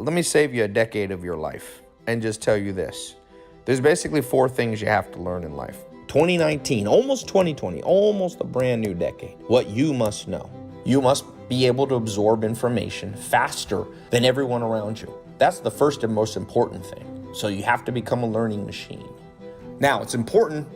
let me save you a decade of your life and just tell you this. There's basically 4 things you have to learn in life. 2019, almost 2020, almost a brand new decade. What you must know. You must be able to absorb information faster than everyone around you. That's the first and most important thing. So you have to become a learning machine. Now, it's important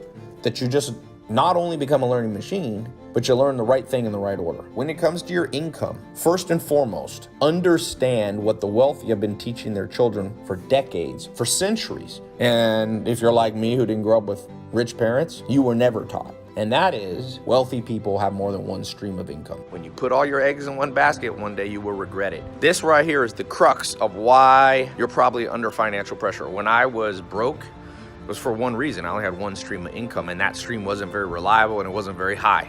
that you just not only become a learning machine, but you learn the right thing in the right order. When it comes to your income, first and foremost, understand what the wealthy have been teaching their children for decades, for centuries. And if you're like me who didn't grow up with rich parents, you were never taught. And that is, wealthy people have more than one stream of income. When you put all your eggs in one basket, one day you will regret it. This right here is the crux of why you're probably under financial pressure. When I was broke, it was for one reason. I only had one stream of income, and that stream wasn't very reliable and it wasn't very high.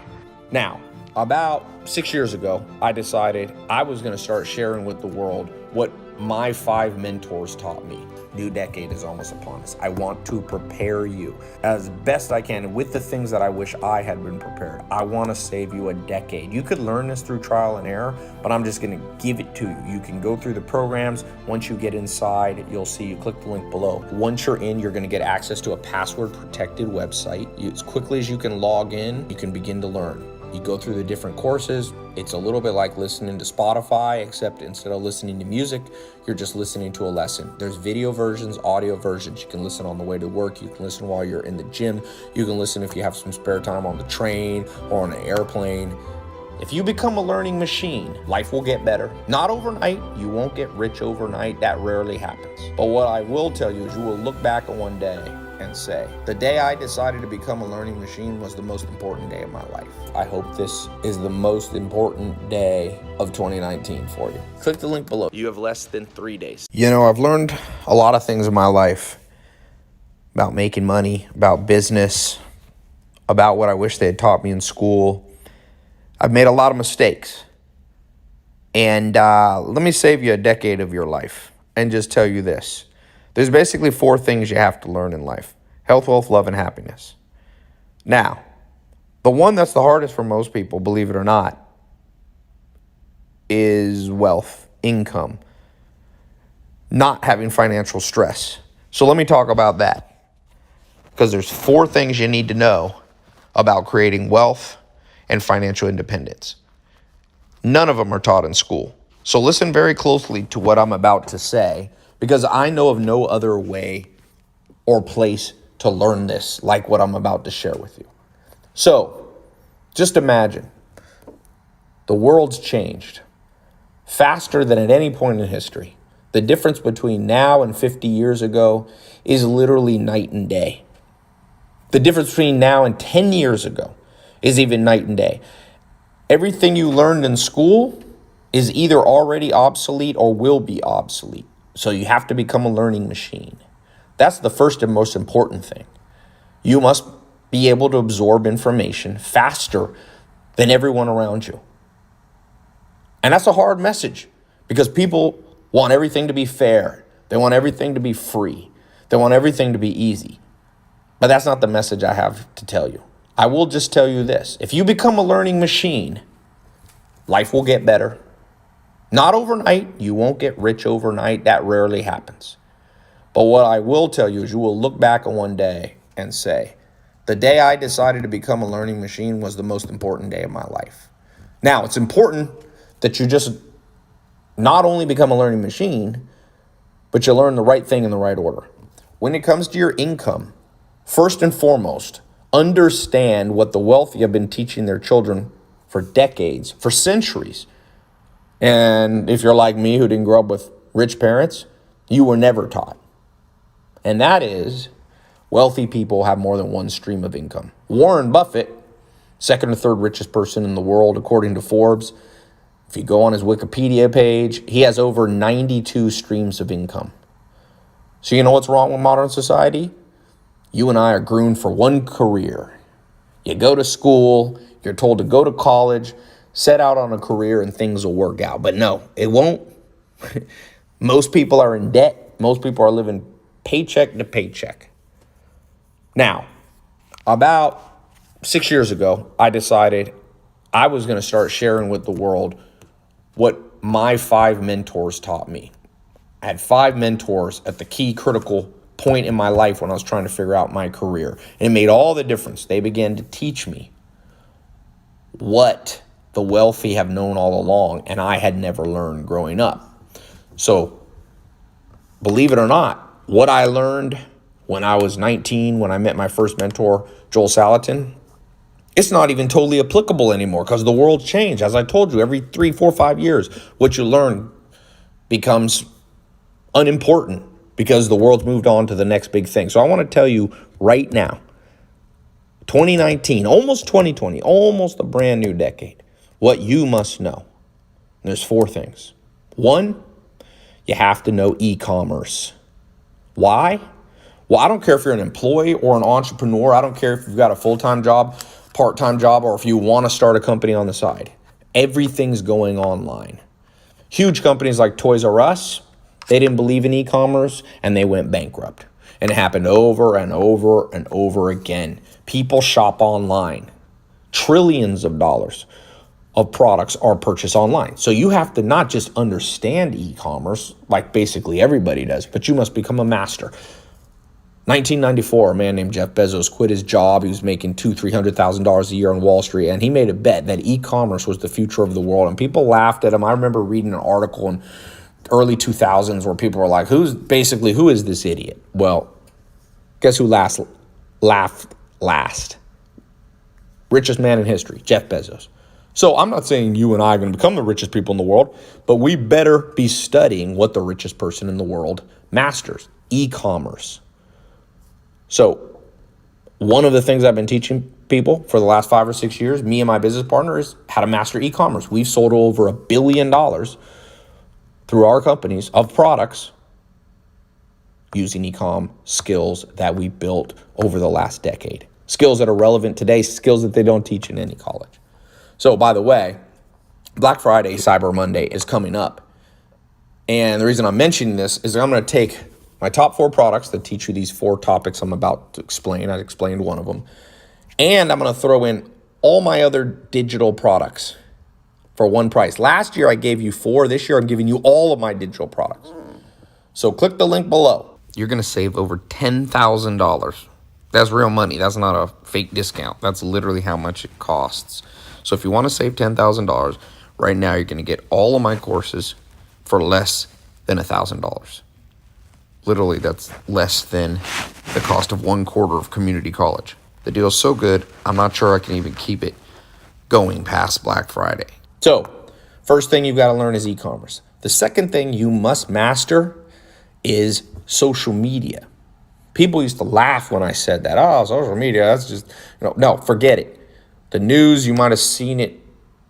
Now, about 6 years ago, I decided I was going to start sharing with the world what my 5 mentors taught me. New decade is almost upon us. I want to prepare you as best I can with the things that I wish I had been prepared. I want to save you a decade. You could learn this through trial and error, but I'm just going to give it to you. You can go through the programs. Once you get inside, you'll see, you click the link below. Once you're in, you're going to get access to a password protected website. As quickly as you can log in, you can begin to learn. You go through the different courses. It's a little bit like listening to Spotify, except instead of listening to music, you're just listening to a lesson. There's video versions, audio versions. You can listen on the way to work. You can listen while you're in the gym. You can listen if you have some spare time on the train or on an airplane. If you become a learning machine, life will get better. Not overnight. You won't get rich overnight. That rarely happens. But what I will tell you is you will look back on one day and say, the day I decided to become a learning machine was the most important day of my life. I hope this is the most important day of 2019 for you. Click the link below. You have less than 3 days. You know, I've learned a lot of things in my life about making money, about business, about what I wish they had taught me in school. I've made a lot of mistakes. And let me save you a decade of your life and just tell you this. There's basically 4 things you have to learn in life: health, wealth, love, and happiness. Now, the one that's the hardest for most people, believe it or not, is wealth, income, not having financial stress. So let me talk about that, because there's 4 things you need to know about creating wealth and financial independence. None of them are taught in school. So listen very closely to what I'm about to say, because I know of no other way or place to learn this like what I'm about to share with you. So just imagine the world's changed faster than at any point in history. The difference between now and 50 years ago is literally night and day. The difference between now and 10 years ago is even night and day. Everything you learned in school is either already obsolete or will be obsolete. So you have to become a learning machine. That's the first and most important thing. You must be able to absorb information faster than everyone around you. And that's a hard message, because people want everything to be fair. They want everything to be free. They want everything to be easy. But that's not the message I have to tell you. I will just tell you this. If you become a learning machine, life will get better. Not overnight. You won't get rich overnight. That rarely happens. But what I will tell you is you will look back on one day and say, the day I decided to become a learning machine was the most important day of my life. Now, it's important that you just not only become a learning machine, but you learn the right thing in the right order. When it comes to your income, first and foremost, understand what the wealthy have been teaching their children for decades, for centuries. And if you're like me who didn't grow up with rich parents, you were never taught. And that is, wealthy people have more than one stream of income. Warren Buffett, second or third richest person in the world, according to Forbes. If you go on his Wikipedia page, he has over 92 streams of income. So you know what's wrong with modern society? You and I are groomed for one career. You go to school, you're told to go to college, set out on a career, and things will work out. But no, it won't. Most people are in debt. Most people are living paycheck to paycheck. Now, about 6 years ago, I decided I was going to start sharing with the world what my 5 mentors taught me. I had 5 mentors at the key critical point in my life when I was trying to figure out my career. And it made all the difference. They began to teach me what the wealthy have known all along, and I had never learned growing up. So, believe it or not, what I learned when I was 19, when I met my first mentor, Joel Salatin, it's not even totally applicable anymore because the world's changed. As I told you, every 3, 4, 5 years, what you learn becomes unimportant because the world's moved on to the next big thing. So I want to tell you right now, 2019, almost 2020, almost a brand new decade, what you must know. There's 4 things. 1, you have to know e-commerce. Why? Well, I don't care if you're an employee or an entrepreneur. I don't care if you've got a full-time job, part-time job, or if you want to start a company on the side. Everything's going online. Huge companies like Toys R Us, they didn't believe in e-commerce and they went bankrupt. And it happened over and over and over again. People shop online. Trillions of dollars of products are purchased online. So you have to not just understand e-commerce like basically everybody does, but you must become a master. 1994, a man named Jeff Bezos quit his job. He was making $200,000-$300,000 a year on Wall Street, and he made a bet that e-commerce was the future of the world. And people laughed at him. I remember reading an article in early 2000s where people were like, who is this idiot? Well, guess who laughed last? Richest man in history, Jeff Bezos. So I'm not saying you and I are going to become the richest people in the world, but we better be studying what the richest person in the world masters, e-commerce. So one of the things I've been teaching people for the last 5 or 6 years, me and my business partner, is how to master e-commerce. We've sold over $1 billion through our companies of products using e-com skills that we built over the last decade. Skills that are relevant today, skills that they don't teach in any college. So, by the way, Black Friday, Cyber Monday is coming up. And the reason I'm mentioning this is that I'm going to take my top 4 products that teach you these 4 topics I'm about to explain. I explained one of them. And I'm going to throw in all my other digital products for one price. Last year, I gave you 4. This year, I'm giving you all of my digital products. So click the link below. You're going to save over $10,000. That's real money. That's not a fake discount. That's literally how much it costs. So if you want to save $10,000, right now you're going to get all of my courses for less than $1,000. Literally, that's less than the cost of 1/4 of community college. The deal's so good, I'm not sure I can even keep it going past Black Friday. So, first thing you've got to learn is e-commerce. The second thing you must master is social media. People used to laugh when I said that. Oh, social media, that's just, no, forget it. The news, you might have seen it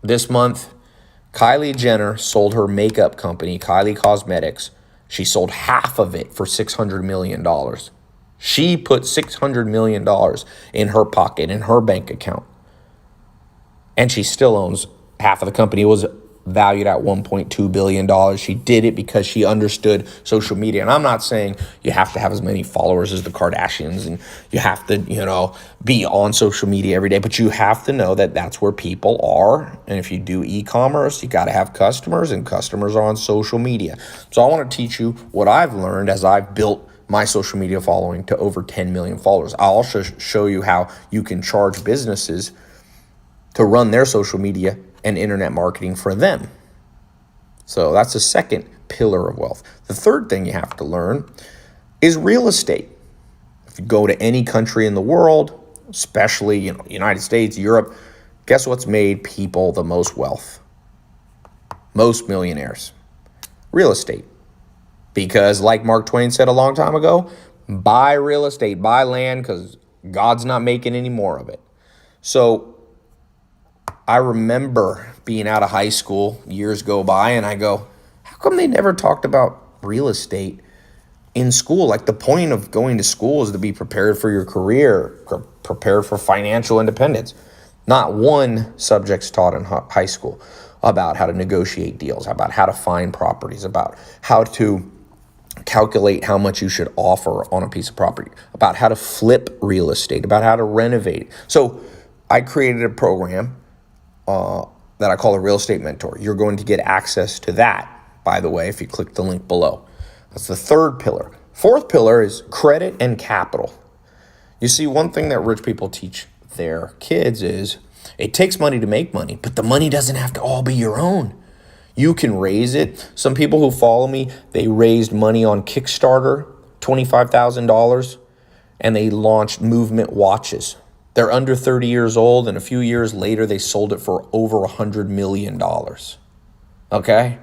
this month. Kylie Jenner sold her makeup company, Kylie Cosmetics. She sold half of it for $600 million. She put $600 million in her pocket, in her bank account. And she still owns half of the company. It was valued at $1.2 billion. She did it because she understood social media. And I'm not saying you have to have as many followers as the Kardashians and you have to, be on social media every day, but you have to know that that's where people are. And if you do e-commerce, you got to have customers, and customers are on social media. So I want to teach you what I've learned as I've built my social media following to over 10 million followers. I'll also show you how you can charge businesses to run their social media and internet marketing for them. So that's the second pillar of wealth. The third thing you have to learn is real estate. If you go to any country in the world, especially United States, Europe, guess what's made people the most wealth? Most millionaires. Real estate. Because like Mark Twain said a long time ago, buy real estate, buy land, because God's not making any more of it. So I remember being out of high school, years go by, and I go, how come they never talked about real estate in school? Like, the point of going to school is to be prepared for your career, prepared for financial independence. Not one subject's taught in high school about how to negotiate deals, about how to find properties, about how to calculate how much you should offer on a piece of property, about how to flip real estate, about how to renovate. So I created a program that I call a real estate mentor. You're going to get access to that, by the way, if you click the link below. That's the third pillar. Fourth pillar is credit and capital. You see, one thing that rich people teach their kids is it takes money to make money, but the money doesn't have to all be your own. You can raise it. Some people who follow me, they raised money on Kickstarter, $25,000, and they launched Movement watches. They're under 30 years old, and a few years later, they sold it for over $100 million. Okay?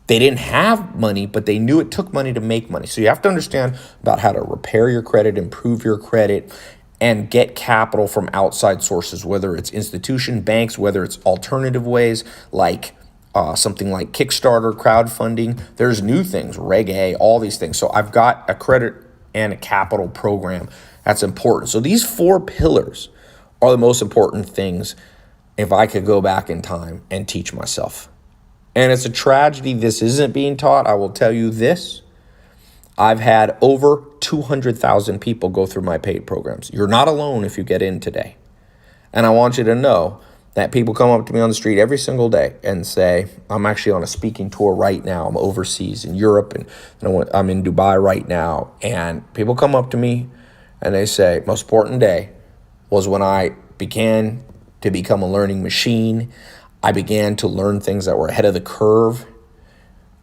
They didn't have money, but they knew it took money to make money. So you have to understand about how to repair your credit, improve your credit, and get capital from outside sources, whether it's institution, banks, whether it's alternative ways like something like Kickstarter, crowdfunding. There's new things, Reg A, all these things. So I've got a credit and a capital program that's important. So these 4 pillars are the most important things if I could go back in time and teach myself. And it's a tragedy this isn't being taught. I will tell you this. I've had over 200,000 people go through my paid programs. You're not alone if you get in today. And I want you to know that people come up to me on the street every single day and say, I'm actually on a speaking tour right now. I'm overseas in Europe and I'm in Dubai right now. And people come up to me and they say, most important day was when I began to become a learning machine. I began to learn things that were ahead of the curve.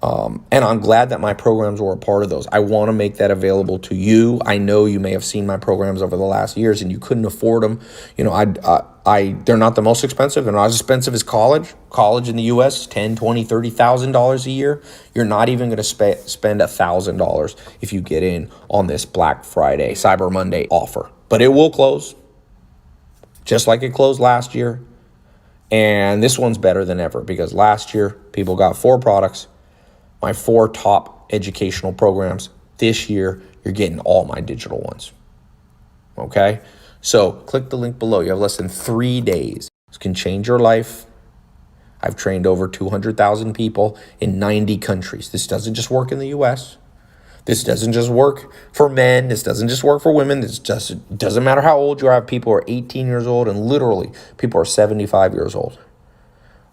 And I'm glad that my programs were a part of those. I want to make that available to you. I know you may have seen my programs over the last years and you couldn't afford them. You know, they're not the most expensive. They're not as expensive as college. College in the US, $10,000, $20,000, $30,000 a year. You're not even going to spend $1,000 if you get in on this Black Friday, Cyber Monday offer. But it will close, just like it closed last year. And this one's better than ever because last year people got 4 products, my 4 top educational programs. This year, you're getting all my digital ones. Okay? So click the link below. You have less than 3 days. This can change your life. I've trained over 200,000 people in 90 countries. This doesn't just work in the US. This doesn't just work for men. This doesn't just work for women. It doesn't matter how old you are. People are 18 years old, and literally people are 75 years old.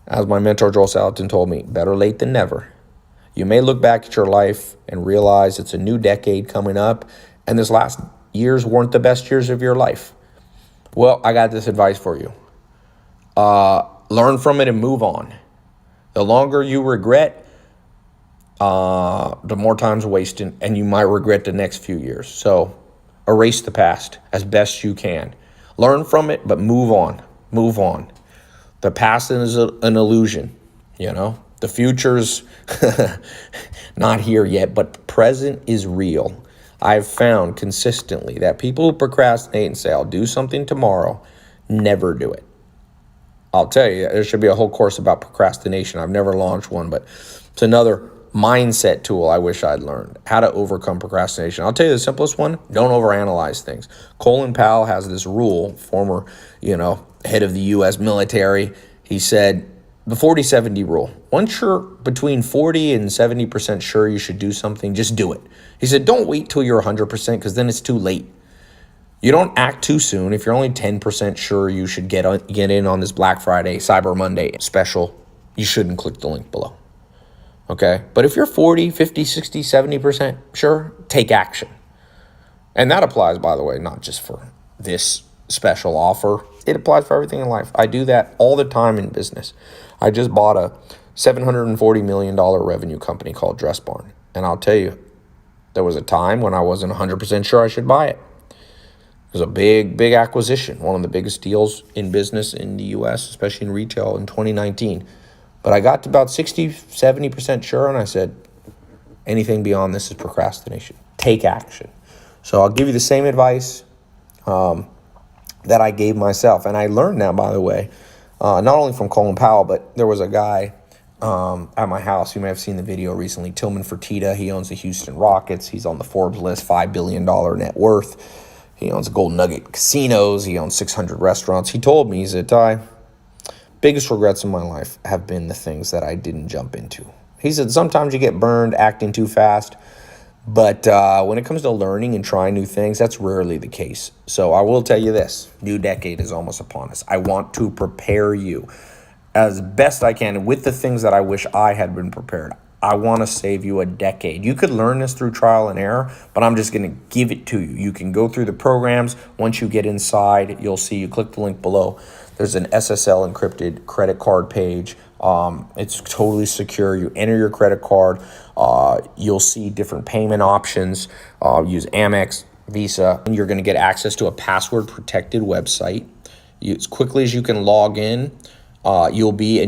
As my mentor, Joel Salatin, told me, better late than never. You may look back at your life and realize it's a new decade coming up, and this last years weren't the best years of your life. Well, I got this advice for you. Learn from it and move on. The longer you regret, the more time's wasted, and you might regret the next few years. So erase the past as best you can. Learn from it, but move on. Move on. The past is an illusion, you know. The future's not here yet, but the present is real. I've found consistently that people who procrastinate and say, I'll do something tomorrow, never do it. I'll tell you, there should be a whole course about procrastination. I've never launched one, but it's another mindset tool I wish I'd learned. How to overcome procrastination. I'll tell you the simplest one, don't overanalyze things. Colin Powell has this rule, former, head of the U.S. military. He said, the 40-70 rule. Once you're between 40 and 70% sure you should do something, just do it. He said, don't wait till you're 100% because then it's too late. You don't act too soon. If you're only 10% sure you should get in on this Black Friday, Cyber Monday special, you shouldn't click the link below. Okay? But if you're 40, 50, 60, 70% sure, take action. And that applies, by the way, not just for this special offer. It applies for everything in life. I do that all the time in business. I just bought a $740 million revenue company called Dress Barn. And I'll tell you, there was a time when I wasn't 100% sure I should buy it. It was a big, big acquisition, one of the biggest deals in business in the U.S., especially in retail in 2019. But I got to about 60, 70% sure, and I said, anything beyond this is procrastination. Take action. So I'll give you the same advice that I gave myself. And I learned now, by the way, not only from Colin Powell, but there was a guy at my house. You may have seen the video recently, Tillman Fertitta. He owns the Houston Rockets. He's on the Forbes list, $5 billion net worth. He owns Golden Nugget casinos. He owns 600 restaurants. He told me, he said, Tai, biggest regrets in my life have been the things that I didn't jump into. He said, sometimes you get burned acting too fast, but when it comes to learning and trying new things, that's rarely the case. So I will tell you this, new decade is almost upon us. I want to prepare you as best I can with the things that I wish I had been prepared. I want to save you a decade. You could learn this through trial and error, but I'm just going to give it to you. You can go through the programs. Once you get inside, you'll see, you click the link below. There's an SSL encrypted credit card page. It's totally secure. You enter your credit card. You'll see different payment options. Use Amex, Visa, and you're going to get access to a password protected website. As quickly as you can log in, and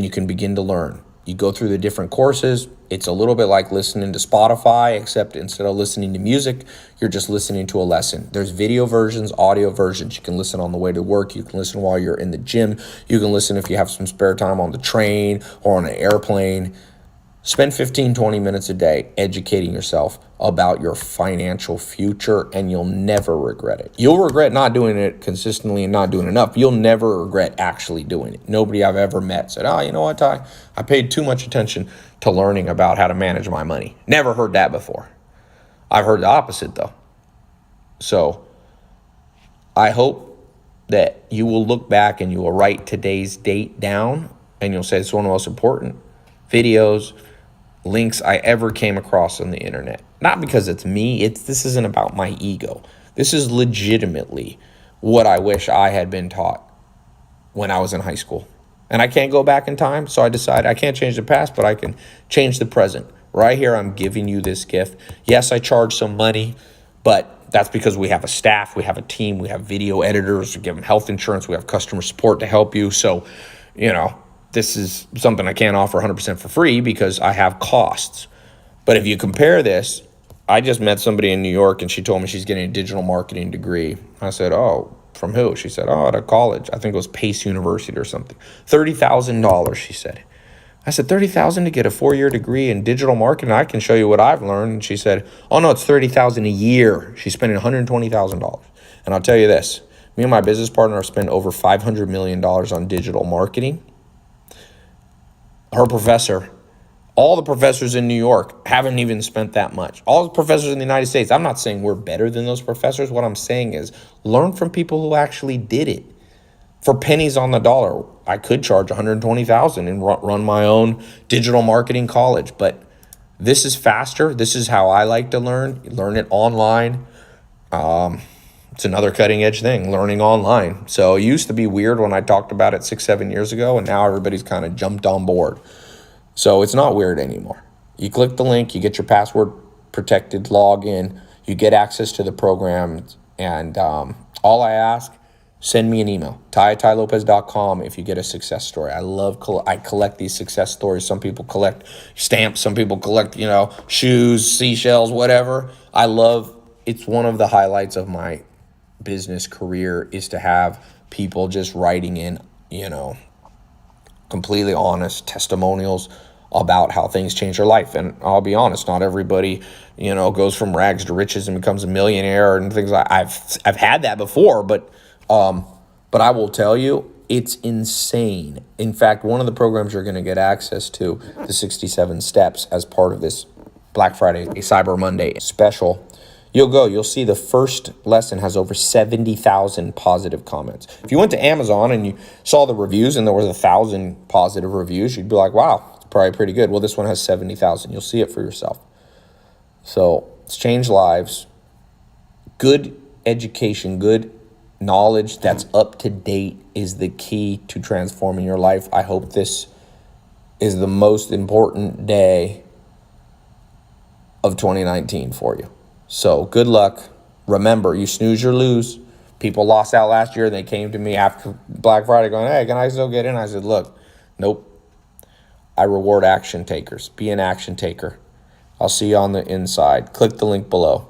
you can begin to learn. You go through the different courses. It's a little bit like listening to Spotify, except instead of listening to music, you're just listening to a lesson. There's video versions, audio versions. You can listen on the way to work. You can listen while you're in the gym. You can listen if you have some spare time on the train or on an airplane. Spend 15, 20 minutes a day educating yourself about your financial future, and you'll never regret it. You'll regret not doing it consistently and not doing enough. You'll never regret actually doing it. Nobody I've ever met said, oh, you know what, Ty? I paid too much attention to learning about how to manage my money. Never heard that before. I've heard the opposite, though. So I hope that you will look back and you will write today's date down, and you'll say it's one of the most important videos, links I ever came across on the internet. Not because it's me. This isn't about my ego. This is legitimately what I wish I had been taught when I was in high school. And I can't go back in time, so I decided I can't change the past, but I can change the present. Right here, I'm giving you this gift. Yes, I charge some money, but that's because we have a staff, we have a team, we have video editors, we give them health insurance, we have customer support to help you. So, this is something I can't offer 100% for free because I have costs. But if you compare this, I just met somebody in New York and she told me she's getting a digital marketing degree. I said, oh, from who? She said, oh, at a college. I think it was Pace University or something. $30,000, she said. I said, $30,000 to get a 4-year degree in digital marketing? I can show you what I've learned. And she said, oh, no, it's $30,000 a year. She's spending $120,000. And I'll tell you this, me and my business partner have spent over $500 million on digital marketing. Her professor, all the professors in New York haven't even spent that much. All the professors in the United States, I'm not saying we're better than those professors. What I'm saying is learn from people who actually did it for pennies on the dollar. I could charge $120,000 and run my own digital marketing college, but this is faster. This is how I like to learn. Learn it online. It's another cutting edge thing, learning online. So it used to be weird when I talked about it 6-7 years ago, and now everybody's kind of jumped on board. So it's not weird anymore. You click the link, you get your password protected login, you get access to the program, and all I ask, send me an email, ty@tailopez.com if you get a success story. I collect these success stories. Some people collect stamps, some people collect, shoes, seashells, whatever. It's one of the highlights of my business career is to have people just writing in, completely honest testimonials about how things change their life. And I'll be honest, not everybody, goes from rags to riches and becomes a millionaire and things like I've had that before, but I will tell you, it's insane. In fact, one of the programs you're going to get access to, the 67 steps as part of this Black Friday, Cyber Monday special. You'll see the first lesson has over 70,000 positive comments. If you went to Amazon and you saw the reviews and there was 1,000 positive reviews, you'd be like, wow, it's probably pretty good. Well, this one has 70,000. You'll see it for yourself. So it's changed lives. Good education, good knowledge that's up to date is the key to transforming your life. I hope this is the most important day of 2019 for you. So good luck. Remember, you snooze, you lose. People lost out last year. They came to me after Black Friday going, hey, can I still get in? I said, look, nope. I reward action takers. Be an action taker. I'll see you on the inside. Click the link below.